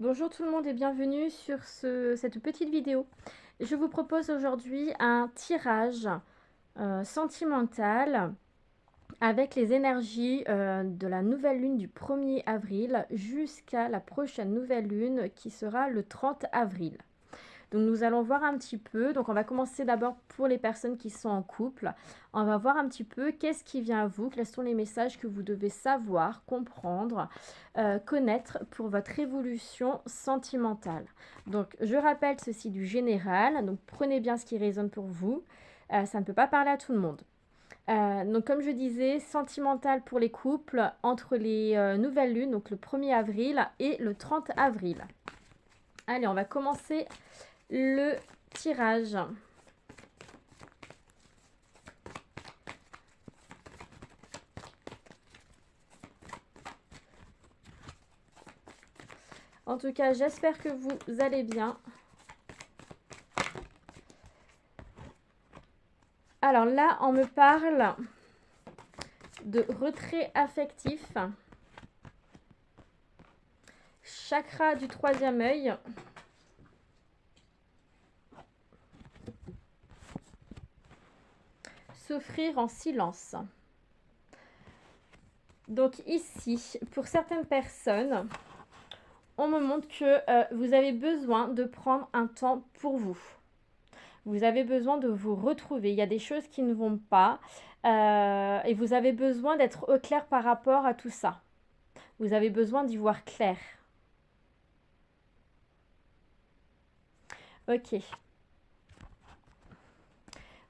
Bonjour tout le monde et bienvenue sur cette petite vidéo. Je vous propose aujourd'hui un tirage sentimental avec les énergies de la nouvelle lune du 1er avril jusqu'à la prochaine nouvelle lune qui sera le 30 avril. Donc nous allons voir un petit peu, donc on va commencer d'abord pour les personnes qui sont en couple. On va voir un petit peu qu'est-ce qui vient à vous, quels sont les messages que vous devez savoir, comprendre, connaître pour votre évolution sentimentale. Donc je rappelle ceci du général, donc prenez bien ce qui résonne pour vous. Ça ne peut pas parler à tout le monde. Donc comme je disais, sentimental pour les couples entre les nouvelles lunes, donc le 1er avril et le 30 avril. Allez, on va commencer le tirage. En tout cas, j'espère que vous allez bien. Alors là, on me parle de retrait affectif, chakra du 3e œil, s'offrir en silence. Donc ici, pour certaines personnes, on me montre que vous avez besoin de prendre un temps pour vous. Vous avez besoin de vous retrouver. Il y a des choses qui ne vont pas et vous avez besoin d'être au clair par rapport à tout ça. Vous avez besoin d'y voir clair. Ok.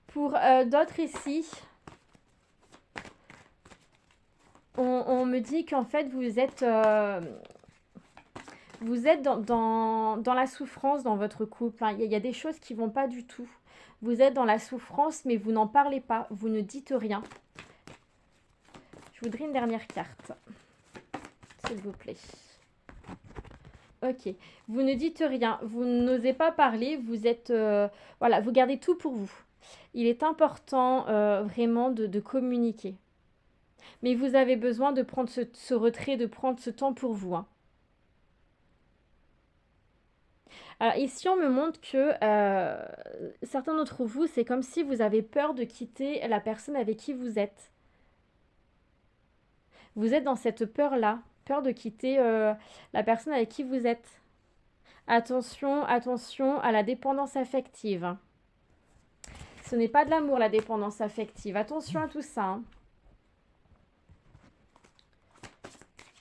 Pour d'autres ici, on me dit qu'en fait vous êtes dans la souffrance dans votre couple. Il y a des choses qui ne vont pas du tout. Vous êtes dans la souffrance, mais vous n'en parlez pas. Vous ne dites rien. Je voudrais une dernière carte, s'il vous plaît. Ok. Vous ne dites rien. Vous n'osez pas parler. Vous êtes... voilà, vous gardez tout pour vous. Il est important vraiment de communiquer. Mais vous avez besoin de prendre ce retrait, de prendre ce temps pour vous. Hein. Alors ici, on me montre que certains d'entre vous, c'est comme si vous avez peur de quitter la personne avec qui vous êtes. Vous êtes dans cette peur-là, peur de quitter la personne avec qui vous êtes. Attention, attention à la dépendance affective. Ce n'est pas de l'amour, la dépendance affective. Attention à tout ça. Hein.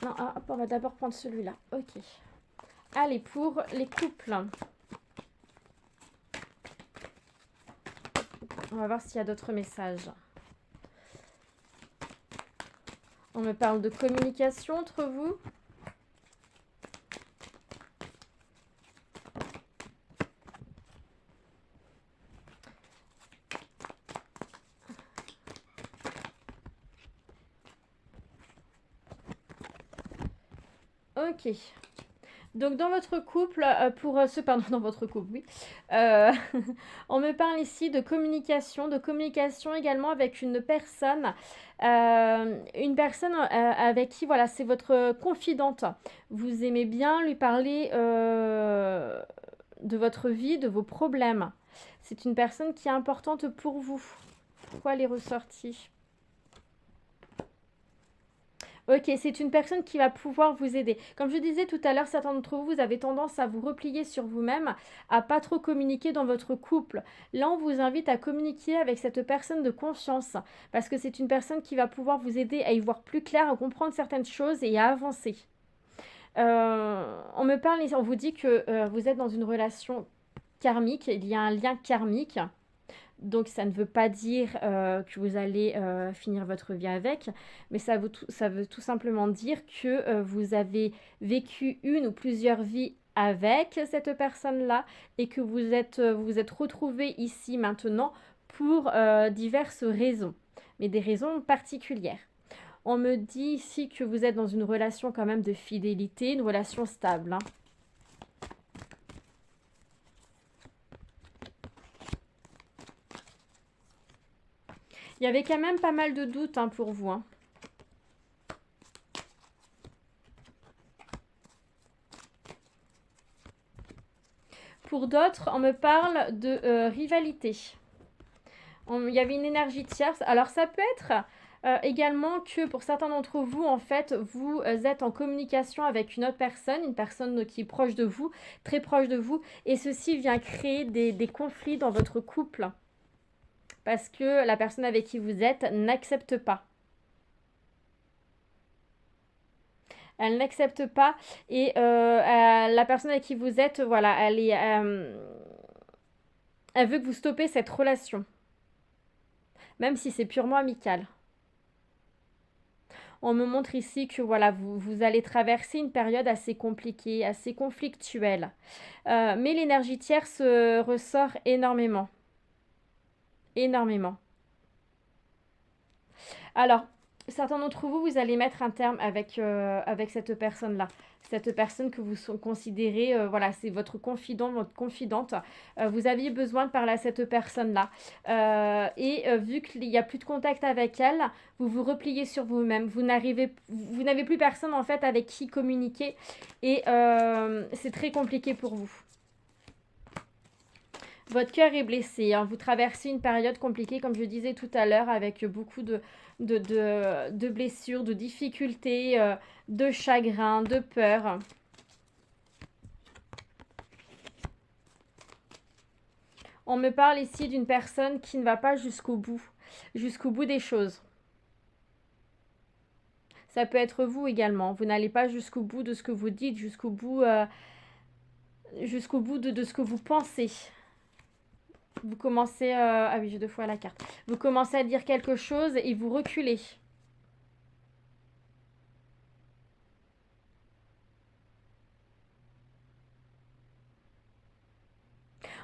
Non, hop, on va d'abord prendre celui-là. Ok. Allez, pour les couples. On va voir s'il y a d'autres messages. On me parle de communication entre vous. Ok. Donc dans votre couple, dans votre couple, oui. On me parle ici de communication également avec une personne avec qui, voilà, c'est votre confidente. Vous aimez bien lui parler de votre vie, de vos problèmes. C'est une personne qui est importante pour vous. Pourquoi elle est ressortie ? Ok, c'est une personne qui va pouvoir vous aider. Comme je disais tout à l'heure, certains d'entre vous, vous avez tendance à vous replier sur vous-même, à pas trop communiquer dans votre couple. Là, on vous invite à communiquer avec cette personne de confiance, parce que c'est une personne qui va pouvoir vous aider à y voir plus clair, à comprendre certaines choses et à avancer. On me parle, on vous dit que vous êtes dans une relation karmique, il y a un lien karmique. Donc ça ne veut pas dire que vous allez finir votre vie avec, mais ça veut tout simplement dire que vous avez vécu une ou plusieurs vies avec cette personne-là et que vous êtes retrouvés ici maintenant pour diverses raisons, mais des raisons particulières. On me dit ici que vous êtes dans une relation quand même de fidélité, une relation stable. Hein. Il y avait quand même pas mal de doutes hein, pour vous. Hein. Pour d'autres, on me parle de rivalité. Il y avait une énergie tierce. Alors ça peut être également que pour certains d'entre vous, en fait, vous êtes en communication avec une personne qui est proche de vous, très proche de vous, et ceci vient créer des conflits dans votre couple parce que la personne avec qui vous êtes n'accepte pas. Elle n'accepte pas et la personne avec qui vous êtes, voilà, elle veut que vous stoppez cette relation, même si c'est purement amical. On me montre ici que voilà, vous allez traverser une période assez compliquée, assez conflictuelle. Mais l'énergie tierce ressort énormément. Énormément. Alors, certains d'entre vous, vous allez mettre un terme avec cette personne-là. Cette personne que vous considérez, voilà, c'est votre confident, votre confidente. Vous aviez besoin de parler à cette personne-là. Vu qu'il n'y a plus de contact avec elle, vous vous repliez sur vous-même. Vous n'avez plus personne, en fait, avec qui communiquer. Et c'est très compliqué pour vous. Votre cœur est blessé, hein. Vous traversez une période compliquée, comme je disais tout à l'heure, avec beaucoup de blessures, de difficultés, de chagrin, de peur. On me parle ici d'une personne qui ne va pas jusqu'au bout des choses. Ça peut être vous également. Vous n'allez pas jusqu'au bout de ce que vous dites, jusqu'au bout de ce que vous pensez. Vous commencez... Ah oui, j'ai 2 fois la carte. Vous commencez à dire quelque chose et vous reculez.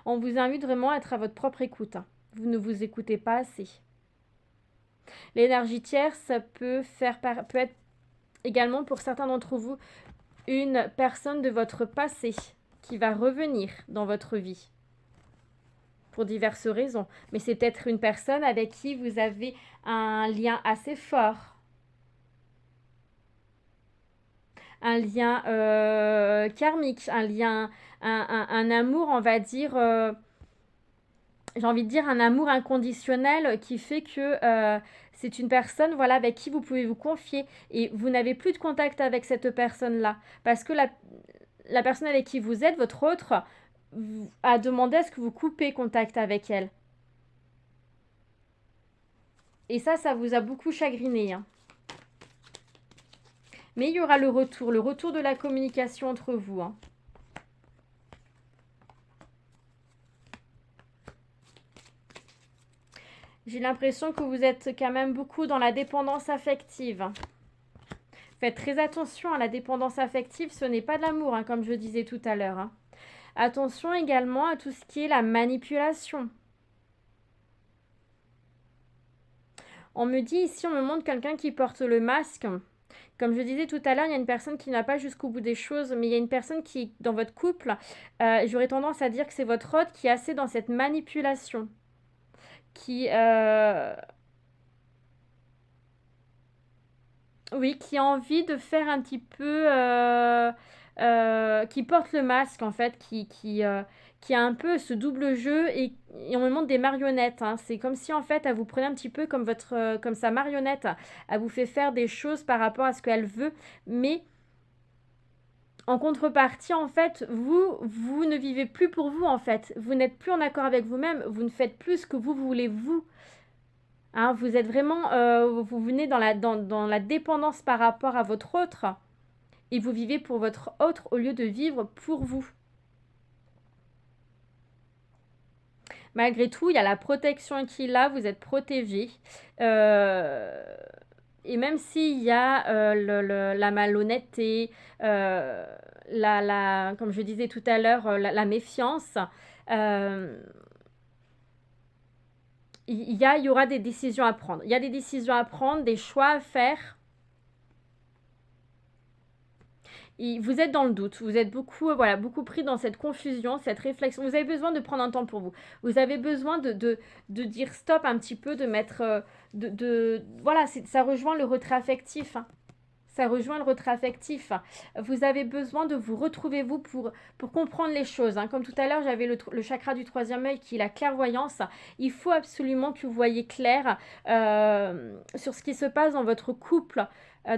On vous invite vraiment à être à votre propre écoute. Hein. Vous ne vous écoutez pas assez. L'énergie tierce peut être également pour certains d'entre vous une personne de votre passé qui va revenir dans votre vie. Pour diverses raisons. Mais c'est peut-être une personne avec qui vous avez un lien assez fort. Un lien karmique, un amour, on va dire, j'ai envie de dire un amour inconditionnel qui fait que c'est une personne, voilà, avec qui vous pouvez vous confier et vous n'avez plus de contact avec cette personne-là. Parce que la personne avec qui vous êtes, votre autre, a demandé à ce que vous coupez contact avec elle. Et ça vous a beaucoup chagriné. Hein. Mais il y aura le retour de la communication entre vous. Hein. J'ai l'impression que vous êtes quand même beaucoup dans la dépendance affective. Faites très attention à la dépendance affective, ce n'est pas de l'amour, hein, comme je disais tout à l'heure. Hein. Attention également à tout ce qui est la manipulation. On me dit ici, on me montre quelqu'un qui porte le masque. Comme je disais tout à l'heure, il y a une personne qui n'a pas jusqu'au bout des choses, mais il y a une personne qui, dans votre couple, j'aurais tendance à dire que c'est votre hôte qui est assez dans cette manipulation. Qui a envie de faire un petit peu... qui porte le masque, en fait, qui a un peu ce double jeu et on me montre des marionnettes. Hein. C'est comme si, en fait, elle vous prenait un petit peu comme sa marionnette. Elle vous fait faire des choses par rapport à ce qu'elle veut, mais en contrepartie, en fait, vous ne vivez plus pour vous, en fait. Vous n'êtes plus en accord avec vous-même. Vous ne faites plus ce que vous voulez, vous. Hein, vous êtes vraiment... vous venez dans la dépendance par rapport à votre autre. Et vous vivez pour votre autre au lieu de vivre pour vous. Malgré tout, il y a la protection qui est là. Vous êtes protégé. Et même s'il y a la malhonnêteté, comme je disais tout à l'heure, la méfiance, il y aura des décisions à prendre. Il y a des décisions à prendre, des choix à faire. Et vous êtes dans le doute, vous êtes beaucoup pris dans cette confusion, cette réflexion. Vous avez besoin de prendre un temps pour vous. Vous avez besoin de dire stop un petit peu, de mettre... voilà, ça rejoint le retrait affectif. Hein. Ça rejoint le retrait affectif. Vous avez besoin de vous retrouver, vous, pour comprendre les choses, hein. Comme tout à l'heure, j'avais le chakra du troisième œil qui est la clairvoyance. Il faut absolument que vous voyez clair sur ce qui se passe dans votre couple,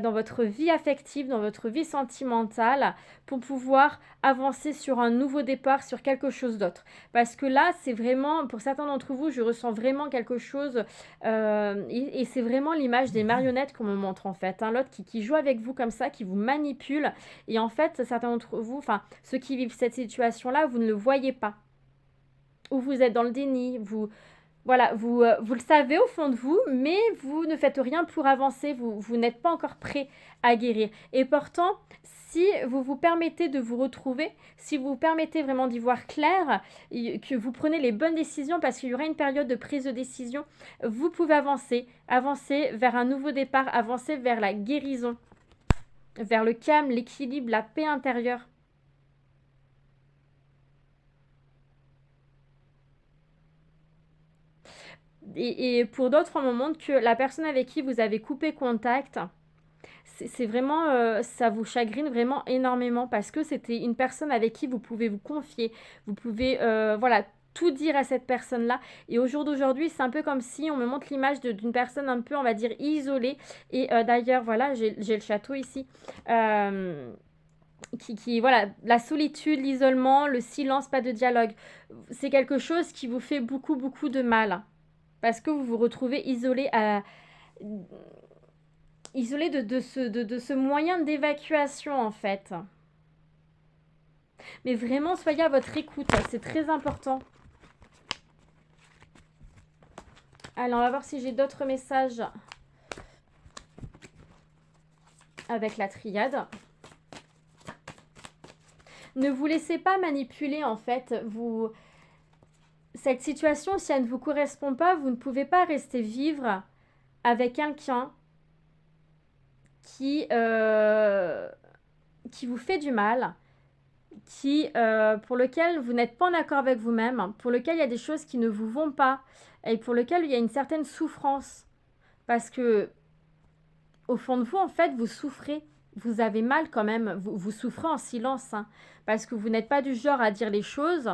dans votre vie affective, dans votre vie sentimentale, pour pouvoir avancer sur un nouveau départ, sur quelque chose d'autre. Parce que là, c'est vraiment, pour certains d'entre vous, je ressens vraiment quelque chose, et c'est vraiment l'image des marionnettes qu'on me montre en fait, hein. L'autre qui joue avec vous comme ça, qui vous manipule, et en fait, certains d'entre vous, enfin, ceux qui vivent cette situation-là, vous ne le voyez pas. Ou vous êtes dans le déni, voilà, vous le savez au fond de vous, mais vous ne faites rien pour avancer, vous n'êtes pas encore prêt à guérir. Et pourtant, si vous vous permettez de vous retrouver, si vous vous permettez vraiment d'y voir clair, que vous prenez les bonnes décisions, parce qu'il y aura une période de prise de décision, vous pouvez avancer vers un nouveau départ, avancer vers la guérison, vers le calme, l'équilibre, la paix intérieure. Et pour d'autres, on me montre que la personne avec qui vous avez coupé contact, c'est vraiment, ça vous chagrine vraiment énormément parce que c'était une personne avec qui vous pouvez vous confier, vous pouvez, voilà, tout dire à cette personne-là. Et au jour d'aujourd'hui, c'est un peu comme si on me montre l'image d'une personne un peu, on va dire, isolée. Et d'ailleurs, voilà, j'ai le château ici. Voilà, la solitude, l'isolement, le silence, pas de dialogue. C'est quelque chose qui vous fait beaucoup, beaucoup de mal. Parce que vous vous retrouvez isolé de ce moyen d'évacuation, en fait. Mais vraiment, soyez à votre écoute, c'est très important. Alors, on va voir si j'ai d'autres messages avec la triade. Ne vous laissez pas manipuler, en fait. Cette situation, si elle ne vous correspond pas, vous ne pouvez pas rester vivre avec quelqu'un qui vous fait du mal, pour lequel vous n'êtes pas en accord avec vous-même, pour lequel il y a des choses qui ne vous vont pas et pour lequel il y a une certaine souffrance. Parce que, au fond de vous, en fait, vous souffrez. Vous avez mal quand même. Vous souffrez en silence. Hein, parce que vous n'êtes pas du genre à dire les choses.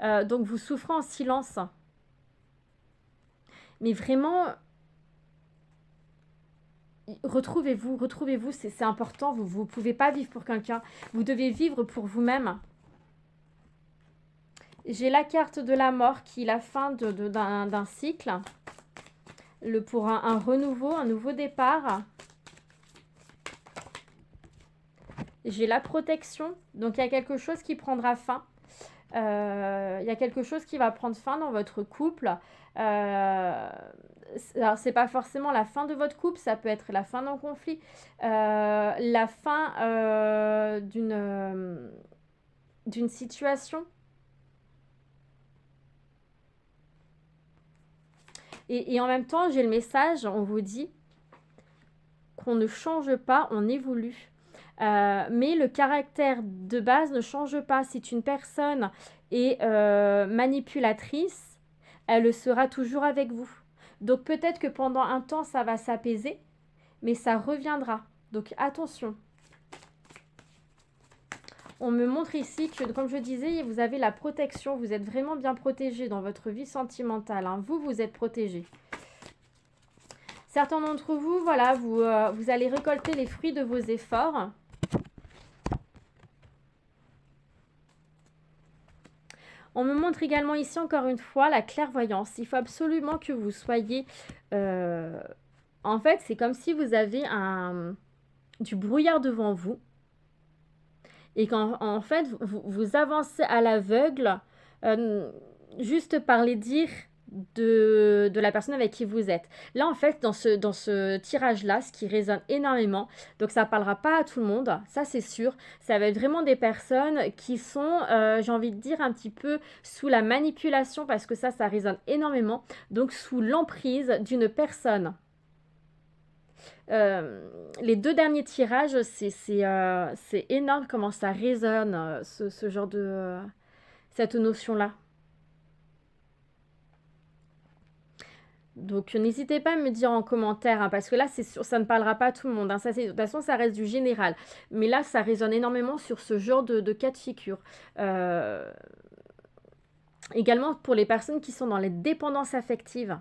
Donc, vous souffrez en silence. Mais vraiment, retrouvez-vous, c'est important. Vous ne pouvez pas vivre pour quelqu'un. Vous devez vivre pour vous-même. J'ai la carte de la mort qui est la fin d'un cycle. Pour un renouveau, un nouveau départ. J'ai la protection. Donc, il y a quelque chose qui prendra fin. Il y a quelque chose qui va prendre fin dans votre couple. Alors, c'est pas forcément la fin de votre couple, ça peut être la fin d'un conflit, la fin d'une situation. Et en même temps, j'ai le message, on vous dit qu'on ne change pas, on évolue. Mais le caractère de base ne change pas. Si une personne est manipulatrice, elle le sera toujours avec vous. Donc peut-être que pendant un temps, ça va s'apaiser, mais ça reviendra. Donc attention. On me montre ici que, comme je disais, vous avez la protection. Vous êtes vraiment bien protégé dans votre vie sentimentale. Hein. Vous êtes protégé. Certains d'entre vous, voilà, vous allez récolter les fruits de vos efforts. On me montre également ici, encore une fois, la clairvoyance. Il faut absolument que vous soyez... En fait, c'est comme si vous avez du brouillard devant vous. Et qu'en fait, vous avancez à l'aveugle juste par les dires de la personne avec qui vous êtes. Là, en fait, dans ce tirage-là, ce qui résonne énormément, donc ça ne parlera pas à tout le monde, ça c'est sûr, ça va être vraiment des personnes qui sont, j'ai envie de dire, un petit peu sous la manipulation, parce que ça résonne énormément, donc sous l'emprise d'une personne. Les deux derniers tirages, c'est énorme comment ça résonne, ce genre de... cette notion-là. Donc, n'hésitez pas à me dire en commentaire, hein, parce que là, c'est sûr, ça ne parlera pas à tout le monde, hein. Ça, de toute façon, ça reste du général. Mais là, ça résonne énormément sur ce genre de cas de figure. Euh, Également pour les personnes qui sont dans les dépendances affectives.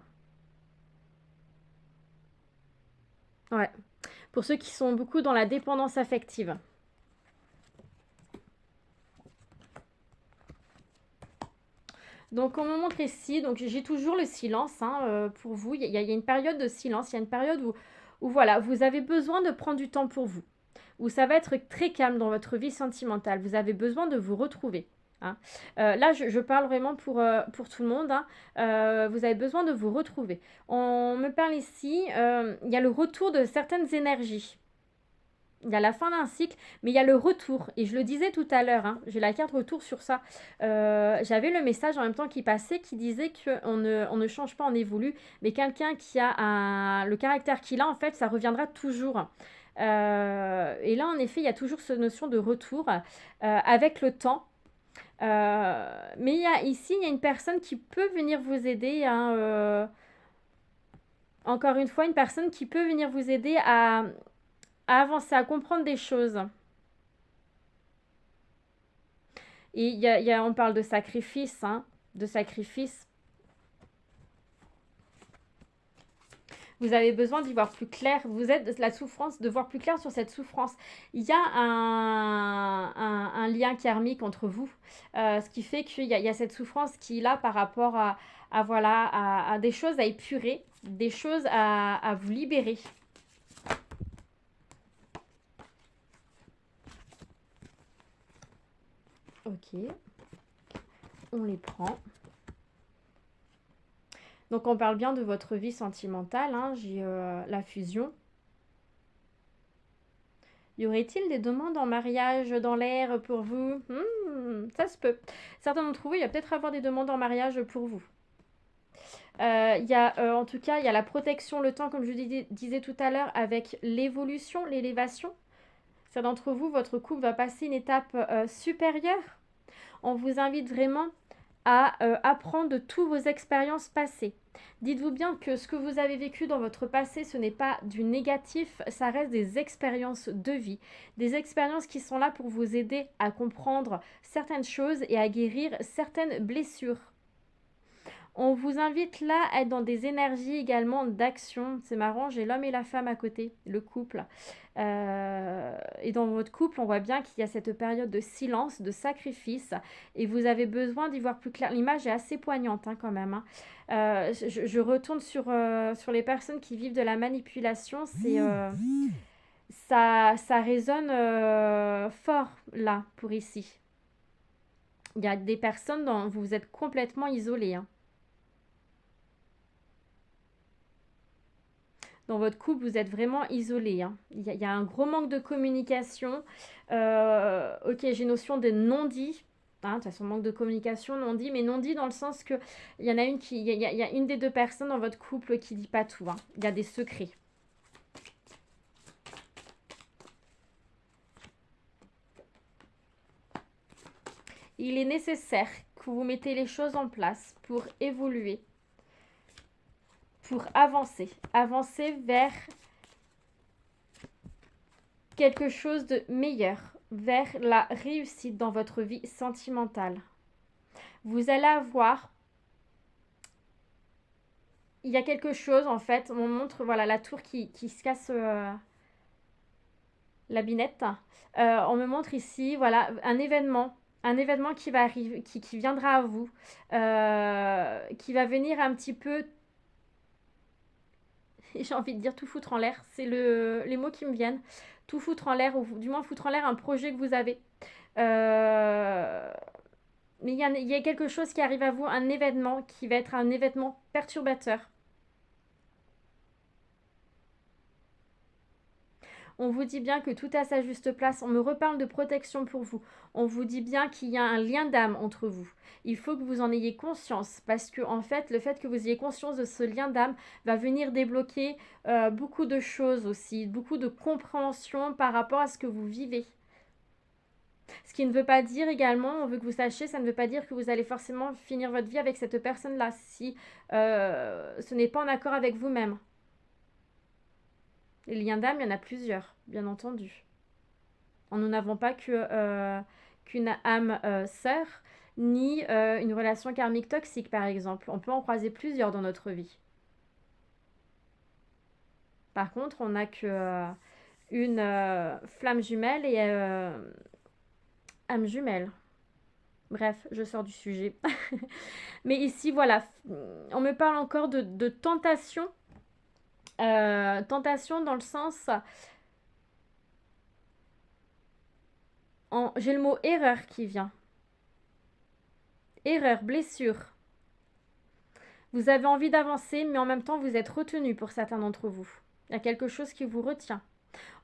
Ouais. Pour ceux qui sont beaucoup dans la dépendance affective. Donc on me montre ici, donc j'ai toujours le silence, hein, pour vous. Il y a une période de silence, il y a une période où voilà, vous avez besoin de prendre du temps pour vous. Où ça va être très calme dans votre vie sentimentale. Vous avez besoin de vous retrouver, hein. Là, je parle vraiment pour tout le monde, hein. Vous avez besoin de vous retrouver. On me parle ici, il y a le retour de certaines énergies. Il y a la fin d'un cycle, mais il y a le retour. Et je le disais tout à l'heure, hein, j'ai la carte retour sur ça. J'avais le message en même temps qui passait qui disait on ne change pas, on évolue. Mais quelqu'un qui a le caractère qu'il a, en fait, ça reviendra toujours. Et là, en effet, il y a toujours cette notion de retour avec le temps. Mais ici, il y a une personne qui peut venir vous aider, hein, encore une fois, une personne qui peut venir vous aider à avancer, à comprendre des choses. Et on parle de sacrifice, hein, de sacrifice. Vous avez besoin d'y voir plus clair. Vous êtes la souffrance, de voir plus clair sur cette souffrance. Il y a un lien karmique entre vous, ce qui fait qu'il y a cette souffrance qui est là par rapport voilà, à des choses à épurer, des choses à vous libérer. Ok, on les prend. Donc on parle bien de votre vie sentimentale, hein. J'ai la fusion. Y aurait-il des demandes en mariage dans l'air pour vous? Ça se peut. Certains d'entre vous, il va peut-être avoir des demandes en mariage pour vous. En tout cas, il y a la protection, le temps, comme je disais tout à l'heure, avec l'évolution, l'élévation. Certains d'entre vous, votre couple va passer une étape supérieure. On vous invite vraiment à apprendre de toutes vos expériences passées. Dites-vous bien que ce que vous avez vécu dans votre passé, ce n'est pas du négatif, ça reste des expériences de vie, des expériences qui sont là pour vous aider à comprendre certaines choses et à guérir certaines blessures. On vous invite là à être dans des énergies également d'action. C'est marrant, j'ai l'homme et la femme à côté, le couple. Et dans votre couple, on voit bien qu'il y a cette période de silence, de sacrifice, et vous avez besoin d'y voir plus clair. L'image est assez poignante, hein, quand même, hein. Je retourne sur les personnes qui vivent de la manipulation. Ça résonne fort là, pour ici. Il y a des personnes dont vous êtes complètement isolés, hein. Dans votre couple, vous êtes vraiment isolé, hein. Il y a un gros manque de communication. Ok, j'ai notion de non-dit. Hein, de toute façon, manque de communication, non-dit, mais non-dit dans le sens que il y en a une qui, il y a une des deux personnes dans votre couple qui dit pas tout, hein. Il y a des secrets. Il est nécessaire que vous mettez les choses en place pour évoluer, pour avancer vers quelque chose de meilleur, vers la réussite dans votre vie sentimentale. Vous allez avoir, il y a quelque chose en fait, on montre voilà la tour qui se casse la binette. On me montre ici voilà un événement qui va arriver, qui viendra à vous, qui va venir un petit peu, j'ai envie de dire tout foutre en l'air, c'est les mots qui me viennent, tout foutre en l'air, ou du moins foutre en l'air un projet que vous avez. Mais il y a quelque chose qui arrive à vous, un événement qui va être un événement perturbateur. On vous dit bien que tout a sa juste place. On me reparle de protection pour vous. On vous dit bien qu'il y a un lien d'âme entre vous. Il faut que vous en ayez conscience parce que en fait, le fait que vous ayez conscience de ce lien d'âme va venir débloquer beaucoup de choses aussi, beaucoup de compréhension par rapport à ce que vous vivez. Ce qui ne veut pas dire également, on veut que vous sachiez, ça ne veut pas dire que vous allez forcément finir votre vie avec cette personne-là si ce n'est pas en accord avec vous-même. Les liens d'âme, il y en a plusieurs, bien entendu. Nous n'avons pas qu'une âme sœur, ni une relation karmique toxique, par exemple. On peut en croiser plusieurs dans notre vie. Par contre, on n'a qu'une flamme jumelle et âme jumelle. Bref, je sors du sujet. Mais ici, voilà, on me parle encore de tentation. Tentation dans le sens... J'ai le mot erreur qui vient. Erreur, blessure. Vous avez envie d'avancer, mais en même temps, vous êtes retenu pour certains d'entre vous. Il y a quelque chose qui vous retient.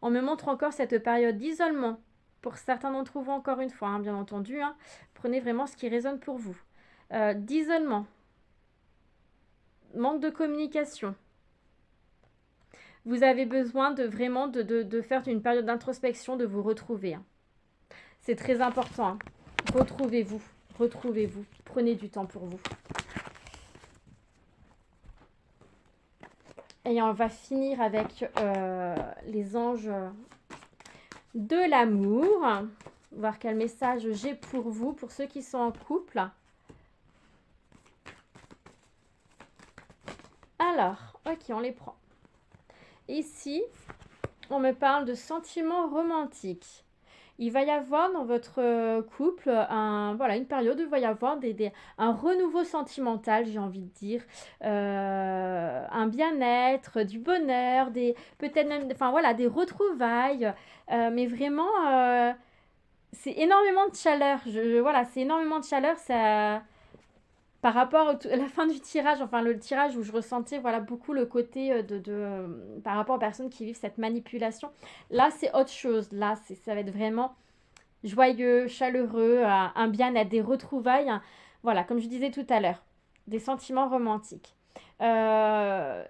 On me montre encore cette période d'isolement. Pour certains d'entre vous, encore une fois, hein, bien entendu. Hein, prenez vraiment ce qui résonne pour vous. D'isolement. Manque de communication. Vous avez besoin de vraiment de faire une période d'introspection, de vous retrouver. Hein. C'est très important. Hein. Retrouvez-vous. Retrouvez-vous. Prenez du temps pour vous. Et on va finir avec les anges de l'amour. Voir quel message j'ai pour vous, pour ceux qui sont en couple. Alors, ok, on les prend. Ici, on me parle de sentiments romantiques. Il va y avoir dans votre couple une période où il va y avoir un renouveau sentimental, j'ai envie de dire, un bien-être, du bonheur, peut-être même, des retrouvailles, mais vraiment, c'est énormément de chaleur. C'est énormément de chaleur, ça... Par rapport à la fin du tirage, le tirage où je ressentais beaucoup le côté par rapport aux personnes qui vivent cette manipulation. Là, c'est autre chose. Là, ça va être vraiment joyeux, chaleureux, un bien-être, des retrouvailles. Voilà, comme je disais tout à l'heure, des sentiments romantiques.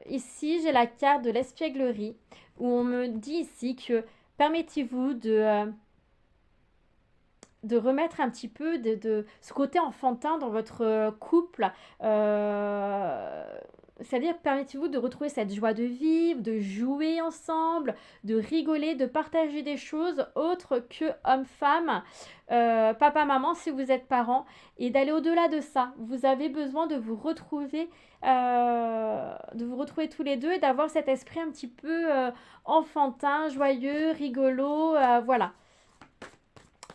Ici, j'ai la carte de l'espièglerie où on me dit ici que permettez-vous de remettre un petit peu de ce côté enfantin dans votre couple. C'est-à-dire, permettez-vous de retrouver cette joie de vivre, de jouer ensemble, de rigoler, de partager des choses autres que homme-femme, papa-maman si vous êtes parents, et d'aller au-delà de ça. Vous avez besoin de vous retrouver tous les deux et d'avoir cet esprit un petit peu enfantin, joyeux, rigolo, voilà.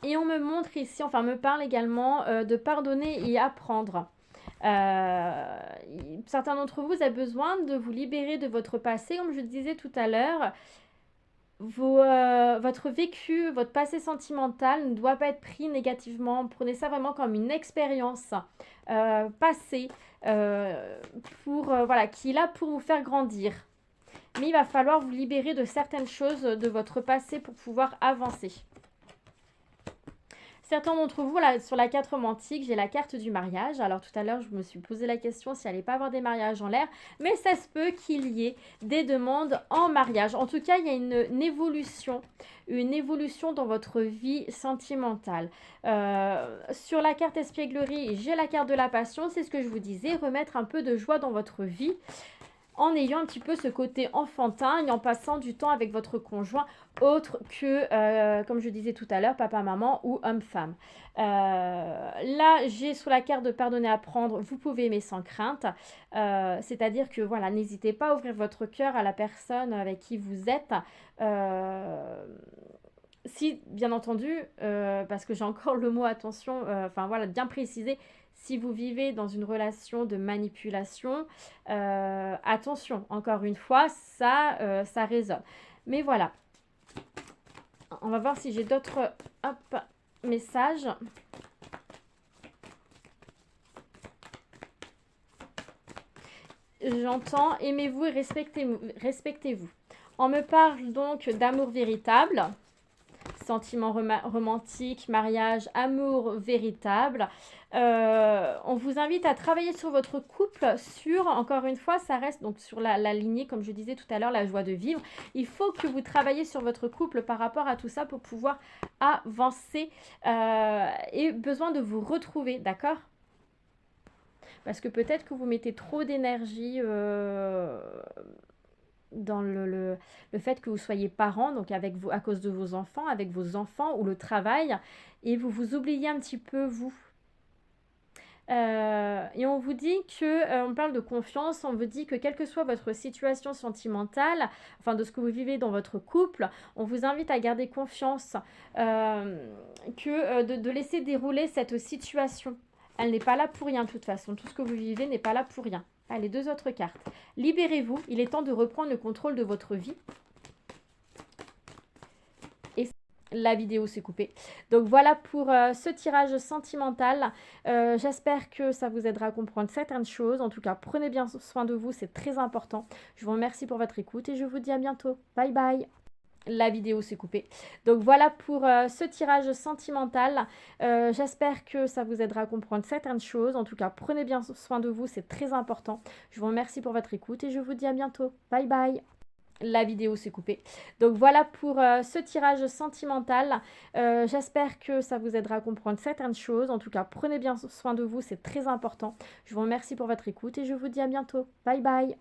Et on me montre ici, me parle également de pardonner et apprendre. Certains d'entre vous avez besoin de vous libérer de votre passé, comme je le disais tout à l'heure. Votre vécu, votre passé sentimental ne doit pas être pris négativement. Prenez ça vraiment comme une expérience passée qui est là pour vous faire grandir. Mais il va falloir vous libérer de certaines choses de votre passé pour pouvoir avancer. Certains d'entre vous, là, sur la carte romantique, j'ai la carte du mariage. Alors tout à l'heure, je me suis posé la question s'il n'allait pas avoir des mariages en l'air. Mais ça se peut qu'il y ait des demandes en mariage. En tout cas, il y a une évolution dans votre vie sentimentale. Sur la carte espièglerie, j'ai la carte de la passion. C'est ce que je vous disais, remettre un peu de joie dans votre vie. En ayant un petit peu ce côté enfantin et en passant du temps avec votre conjoint autre que, comme je disais tout à l'heure, papa-maman ou homme-femme. Là, j'ai sous la carte de pardonner à prendre, vous pouvez aimer sans crainte. C'est-à-dire que, voilà, n'hésitez pas à ouvrir votre cœur à la personne avec qui vous êtes. Si, bien entendu, parce que j'ai encore le mot attention, bien précisé, si vous vivez dans une relation de manipulation, attention, encore une fois, ça résonne. Mais voilà. On va voir si j'ai d'autres messages. J'entends, aimez-vous et respectez-vous. On me parle donc d'amour véritable. sentiments romantiques, mariage, amour véritable. On vous invite à travailler sur votre couple, encore une fois, ça reste donc sur la lignée, comme je disais tout à l'heure, la joie de vivre. Il faut que vous travaillez sur votre couple par rapport à tout ça pour pouvoir avancer et besoin de vous retrouver, d'accord? Parce que peut-être que vous mettez trop d'énergie dans le fait que vous soyez parent, donc avec vous, à cause de vos enfants, avec vos enfants ou le travail, et vous vous oubliez un petit peu vous. Et on vous dit que, on parle de confiance, on vous dit que quelle que soit votre situation sentimentale, enfin de ce que vous vivez dans votre couple, on vous invite à garder confiance, de laisser dérouler cette situation. Elle n'est pas là pour rien de toute façon, tout ce que vous vivez n'est pas là pour rien. Allez, 2 autres cartes. Libérez-vous, il est temps de reprendre le contrôle de votre vie. Et la vidéo s'est coupée. Donc voilà pour ce tirage sentimental. J'espère que ça vous aidera à comprendre certaines choses. En tout cas, prenez bien soin de vous, c'est très important. Je vous remercie pour votre écoute et je vous dis à bientôt. Bye bye. La vidéo s'est coupée. Donc voilà pour ce tirage sentimental. J'espère que ça vous aidera à comprendre certaines choses. En tout cas, prenez bien soin de vous, c'est très important. Je vous remercie pour votre écoute et je vous dis à bientôt. Bye bye. La vidéo s'est coupée. Donc voilà pour ce tirage sentimental. J'espère que ça vous aidera à comprendre certaines choses. En tout cas, prenez bien soin de vous, c'est très important. Je vous remercie pour votre écoute et je vous dis à bientôt. Bye bye.